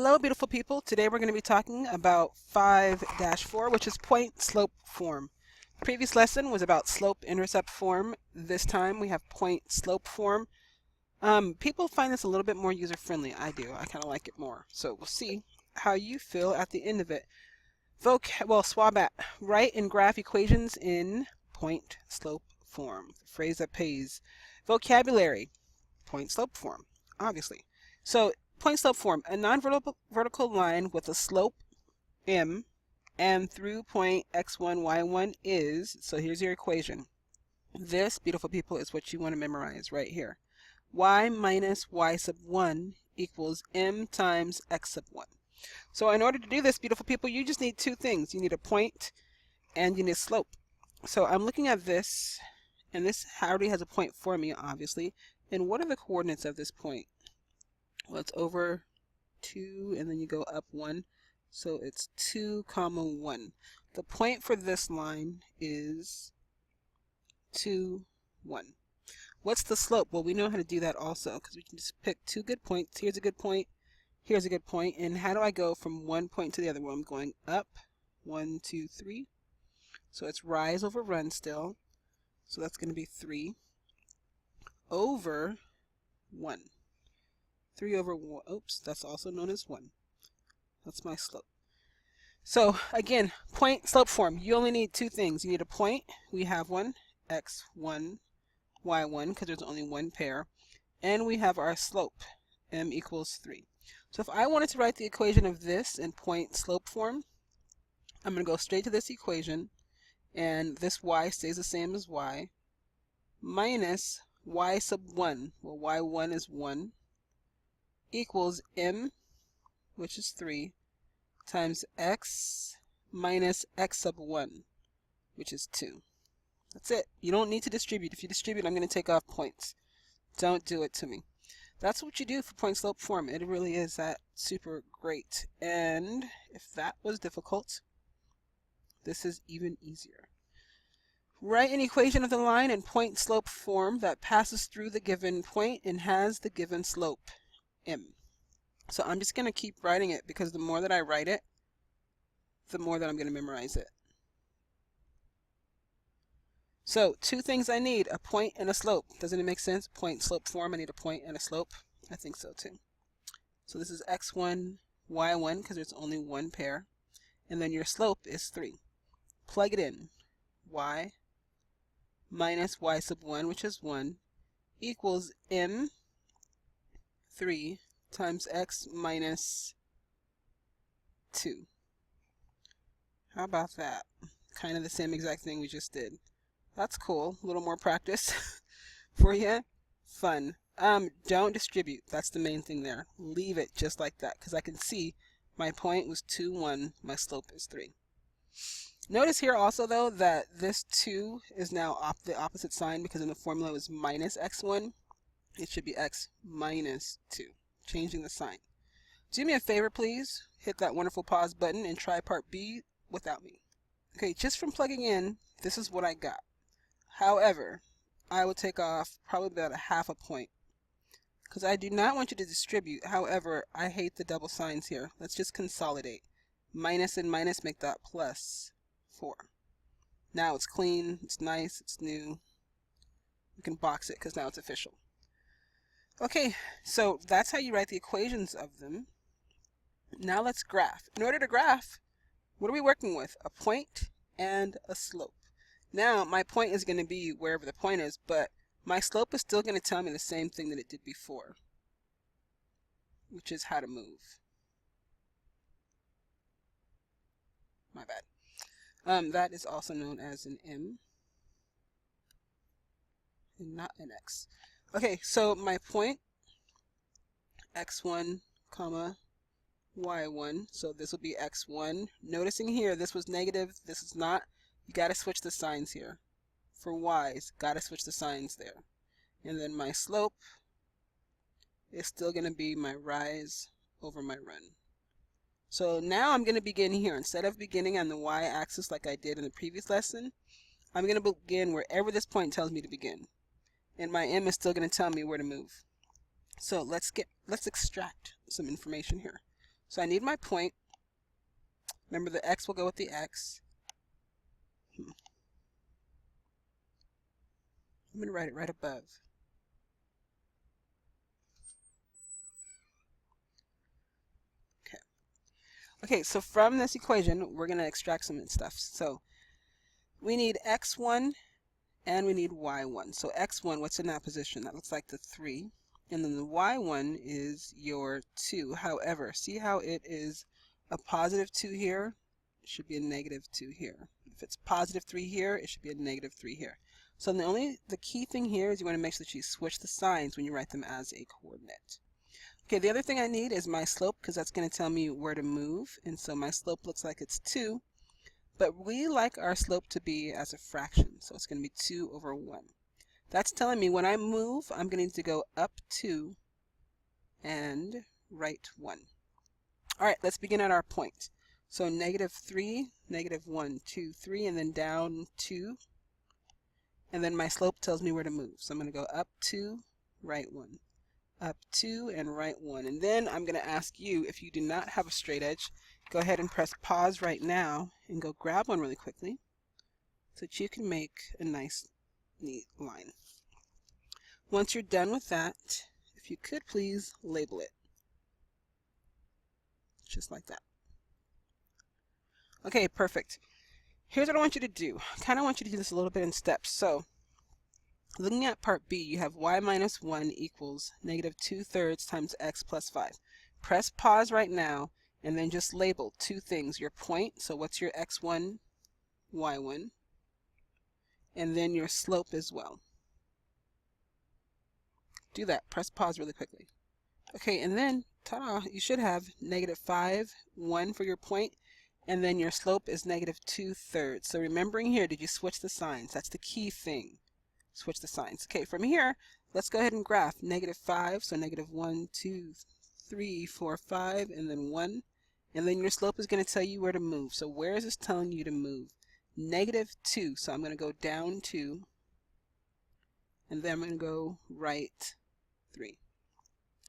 Hello, beautiful people. Today we're going to be talking about 5-4, which is point slope form. The previous lesson was about slope intercept form. This time we have point slope form. People find this a little bit more user friendly. I do. I kind of like it more. So we'll see how you feel at the end of it. SWABAT. Write and graph equations in point slope form. The phrase that pays. Vocabulary. Point slope form, obviously. So point slope form, a non-vertical line with a slope m and through point x1, y1 is, so here's your equation. This, beautiful people, is what you want to memorize right here. Y minus y sub 1 equals m times x sub 1. So in order to do this, beautiful people, you just need two things. You need a point and you need a slope. So I'm looking at this, and this already has a point for me, obviously. And what are the coordinates of this point? Well, it's over 2, and then you go up 1. So it's 2, 1. The point for this line is 2, 1. What's the slope? Well, we know how to do that also, because we can just pick two good points. Here's a good point. Here's a good point. And how do I go from one point to the other? Well, I'm going up. 1, 2, 3. So it's rise over run still. So that's going to be 3 over 1. 3 over 1. Oops, that's also known as 1. That's my slope. So again, point slope form. You only need two things. You need a point. We have one, x1, y1, because there's only one pair. And we have our slope, m equals 3. So if I wanted to write the equation of this in point slope form, I'm going to go straight to this equation. And this y stays the same as y. Minus y sub 1. Well, y1 is 1. Equals m, which is 3, times x minus x sub 1, which is 2. That's it. You don't need to distribute. If you distribute, I'm going to take off points. Don't do it to me. That's what you do for point slope form. It really is that super great. And if that was difficult, this is even easier. Write an equation of the line in point slope form that passes through the given point and has the given slope, m. So I'm just going to keep writing it, because the more that I write it, the more that I'm going to memorize it. So two things I need, a point and a slope. Doesn't it make sense? Point slope form, I need a point and a slope. I think so too. So this is x1, y1, because there's only one pair. And then your slope is 3. Plug it in. Y minus y sub 1, which is 1, equals m 3 times x minus 2. How about that? Kind of the same exact thing we just did. That's cool. A little more practice for you. Fun. Don't distribute. That's the main thing there. Leave it just like that, because I can see my point was 2, 1. My slope is 3. Notice here also, though, that this 2 is now the opposite sign, because in the formula it was minus x1. It should be x minus 2. Changing the sign. Do me a favor, please. Hit that wonderful pause button and try part B without me. Okay, just from plugging in, this is what I got. However, I will take off probably about a half a point, because I do not want you to distribute. However, I hate the double signs here. Let's just consolidate. Minus and minus make that plus 4. Now it's clean, it's nice, it's new. You can box it because now it's official. Okay, so that's how you write the equations of them. Now let's graph. In order to graph, what are we working with? A point and a slope. Now my point is going to be wherever the point is, but my slope is still going to tell me the same thing that it did before, which is how to move. My bad. That is also known as an m and not an x. Okay, so my point, x1, comma, y1, so this will be x1. Noticing here, this was negative, this is not. You got to switch the signs here. For y's, got to switch the signs there. And then my slope is still going to be my rise over my run. So now I'm going to begin here. Instead of beginning on the y-axis like I did in the previous lesson, I'm going to begin wherever this point tells me to begin. And my m is still going to tell me where to move. So let's extract some information here. So I need my point. Remember, the x will go with the x. I'm going to write it right above. Okay, so from this equation, we're going to extract some stuff. So we need x1 and we need y1. So x1, what's in that position? That looks like the 3. And then the y1 is your 2. However, see how it is a positive 2 here? It should be a negative 2 here. If it's positive 3 here, it should be a negative 3 here. So the key thing here is you want to make sure that you switch the signs when you write them as a coordinate. Okay, the other thing I need is my slope, because that's going to tell me where to move. And so my slope looks like it's 2. But we like our slope to be as a fraction. So it's going to be 2 over 1. That's telling me when I move, I'm going to need to go up 2 and right 1. All right, let's begin at our point. So negative 3, negative 1, 2, 3, and then down 2. And then my slope tells me where to move. So I'm going to go up 2, right 1. Up 2 and right 1. And then I'm going to ask you, if you do not have a straight edge, go ahead and press pause right now and go grab one really quickly so that you can make a nice, neat line. Once you're done with that, if you could please label it. Just like that. Okay, perfect. Here's what I want you to do. I kind of want you to do this a little bit in steps. So looking at part B, you have y minus 1 equals negative 2/3 times x plus 5. Press pause right now and then just label two things. Your point, so what's your x1, y1, and then your slope as well. Do that. Press pause really quickly. Okay, and then, ta-da, you should have negative 5, 1 for your point, and then your slope is negative 2/3. So remembering here, did you switch the signs? That's the key thing. Switch the signs. Okay, from here, let's go ahead and graph negative 5. So negative 1, 2, 3, 4, 5, and then 1. And then your slope is going to tell you where to move. So where is this telling you to move? Negative 2. So I'm going to go down 2. And then I'm going to go right 3.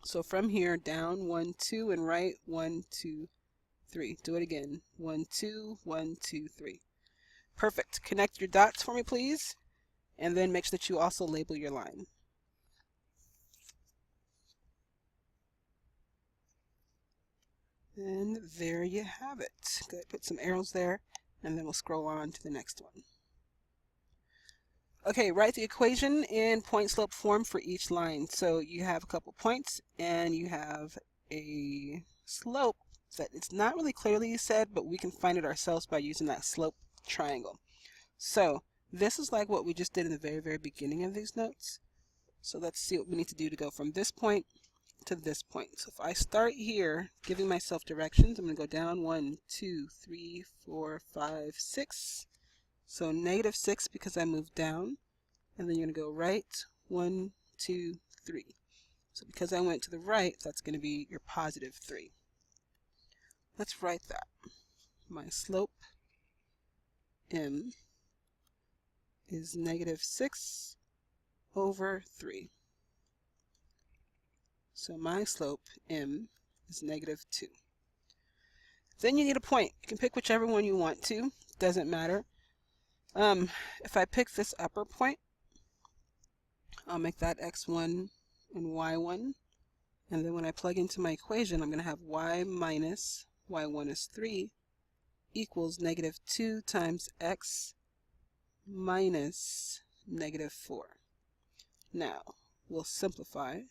So from here, down 1, 2, and right 1, 2, 3. Do it again. 1, 2, 1, 2, 3. Perfect. Connect your dots for me, please. And then make sure that you also label your line. And there you have it. Good. Put some arrows there, and then we'll scroll on to the next one. Okay, write the equation in point slope form for each line. So you have a couple points, and you have a slope that it's not really clearly said, but we can find it ourselves by using that slope triangle. So this is like what we just did in the very, very beginning of these notes. So let's see what we need to do to go from this point to this point. So if I start here, giving myself directions, I'm going to go down 1, 2, 3, 4, 5, 6. So negative 6 because I moved down. And then you're going to go right, 1, 2, 3. So because I went to the right, that's going to be your positive 3. Let's write that. My slope, m, is negative 6 over 3. So my slope, m, is negative 2. Then you need a point. You can pick whichever one you want to. Doesn't matter. If I pick this upper point, I'll make that x1 and y1. And then when I plug into my equation, I'm going to have y minus y1 is 3 equals negative 2 times x minus negative 4. Now, we'll simplify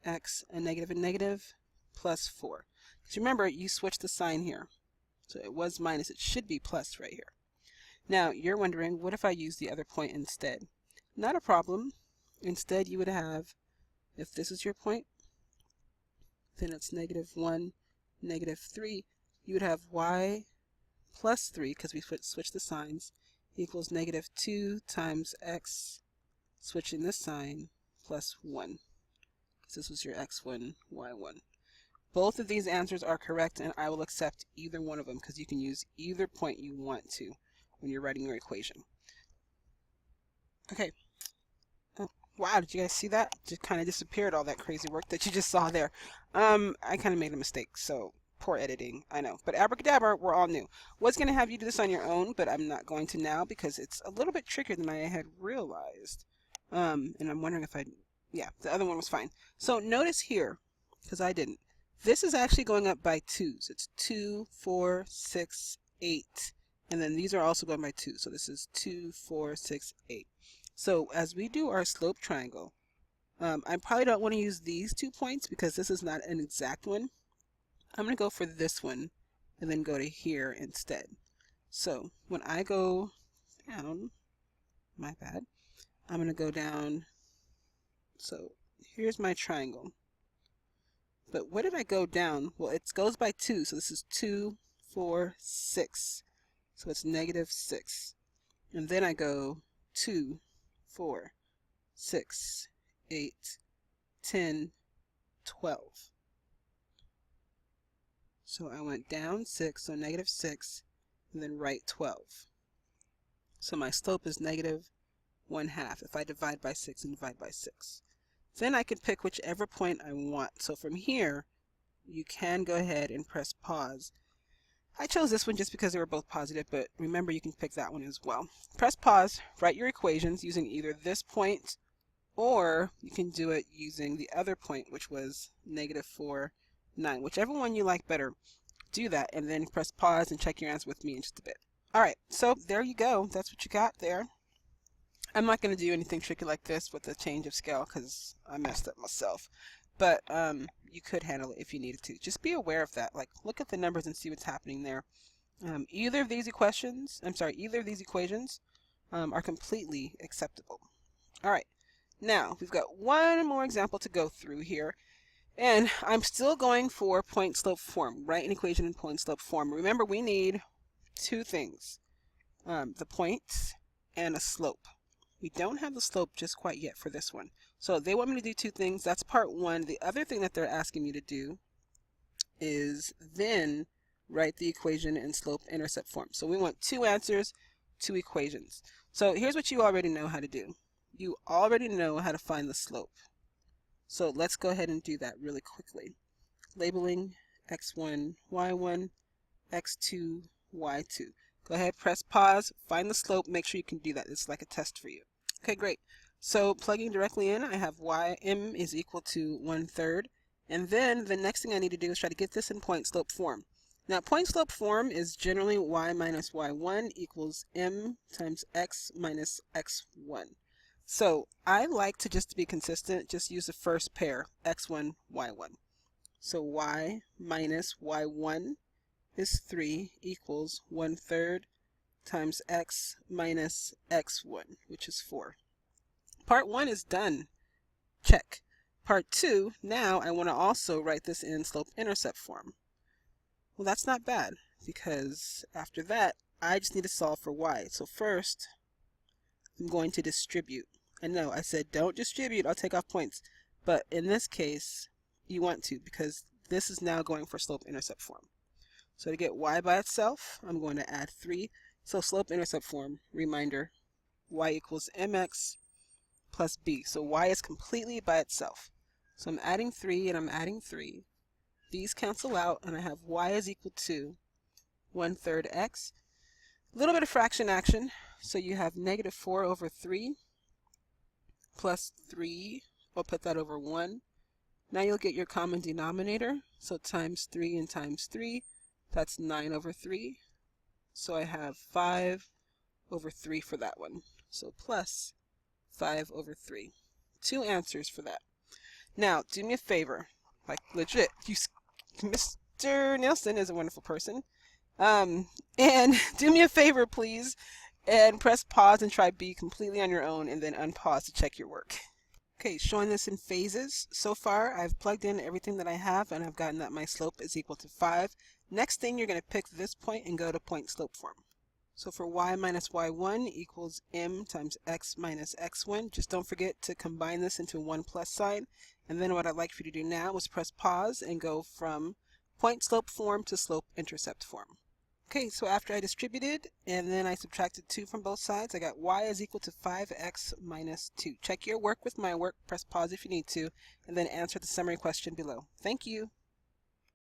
x and negative plus 4. Because remember, you switched the sign here. So it was minus. It should be plus right here. Now, you're wondering, what if I use the other point instead? Not a problem. Instead, you would have, if this is your point, then it's negative 1, negative 3. You would have y plus 3, because we switched the signs, equals negative 2 times x, switching this sign, plus 1. Because this was your x1, y1. Both of these answers are correct, and I will accept either one of them, because you can use either point you want to when you're writing your equation. Okay. Oh, Wow, did you guys see that? Just kind of disappeared, all that crazy work that you just saw there. I kind of made a mistake, so poor editing, I know. But abracadabra, we're all new. Was going to have you do this on your own, but I'm not going to now because it's a little bit trickier than I had realized. And I'm wondering if yeah, the other one was fine. So notice here, because I didn't, this is actually going up by twos. It's 2, 4, 6, 8. And then these are also going by 2. So this is 2, 4, 6, 8. So as we do our slope triangle, I probably don't want to use these 2 points because this is not an exact one. I'm going to go for this one and then go to here instead. So when I go down, my bad, I'm going to go down. So here's my triangle. But where did I go down? Well, it goes by 2. So this is 2, 4, 6. So it's -6. And then I go 2, 4, 6, 8, 10, 12. So I went down 6, so -6, and then right 12. So my slope is -1/2 if I divide by 6 and divide by 6. Then I can pick whichever point I want. So from here, you can go ahead and press pause. I chose this one just because they were both positive, but remember you can pick that one as well. Press pause, write your equations using either this point, or you can do it using the other point, which was -4, 9. Whichever one you like better, do that, and then press pause and check your answer with me in just a bit. Alright, so there you go. That's what you got there. I'm not going to do anything tricky like this with a change of scale because I messed up myself. But you could handle it if you needed to. Just be aware of that. Like, look at the numbers and see what's happening there. Either of these equations are completely acceptable. Alright, now we've got one more example to go through here. And I'm still going for point slope form. Write an equation in point slope form. Remember, we need 2 things. The point and a slope. We don't have the slope just quite yet for this one. So they want me to do 2 things. That's part 1. The other thing that they're asking me to do is then write the equation in slope-intercept form. So we want 2 answers, 2 equations. So here's what you already know how to do. You already know how to find the slope. So let's go ahead and do that really quickly. Labeling x1, y1, x2, y2. Go ahead, press pause, find the slope, make sure you can do that. It's like a test for you. Okay, great. So plugging directly in, I have m is equal to 1/3. And then the next thing I need to do is try to get this in point slope form. Now, point slope form is generally y minus y1 equals m times x minus x1. So I like to, just to be consistent, just use the first pair, x1, y1. So y minus y1 is 3 equals 1/3 times x minus x1, which is 4. Part 1 is done. Check. Part 2, now I want to also write this in slope-intercept form. Well, that's not bad, because after that, I just need to solve for y. So first, I'm going to distribute. I know I said don't distribute, I'll take off points. But in this case, you want to, because this is now going for slope-intercept form. So to get y by itself, I'm going to add 3. So slope-intercept form, reminder, y equals mx plus b. So y is completely by itself. So I'm adding 3 and I'm adding 3. These cancel out and I have y is equal to 1/3 x. A little bit of fraction action. So you have -4/3 plus 3. We'll put that over 1. Now you'll get your common denominator. So times 3 and times 3. That's 9/3. So I have 5/3 for that one. So plus 5/3. 2 answers for that. Now, do me a favor. Like, legit. Mr. Nielsen is a wonderful person. And do me a favor, please, and press pause and try B completely on your own, and then unpause to check your work. Okay, showing this in phases. So far, I've plugged in everything that I have, and I've gotten that my slope is equal to 5. Next thing, you're going to pick this point and go to point slope form. So for y minus y1 equals m times x minus x1, just don't forget to combine this into 1 plus sign. And then what I'd like for you to do now is press pause and go from point slope form to slope intercept form. Okay, so after I distributed and then I subtracted 2 from both sides, I got y is equal to 5x minus 2. Check your work with my work, press pause if you need to, and then answer the summary question below. Thank you.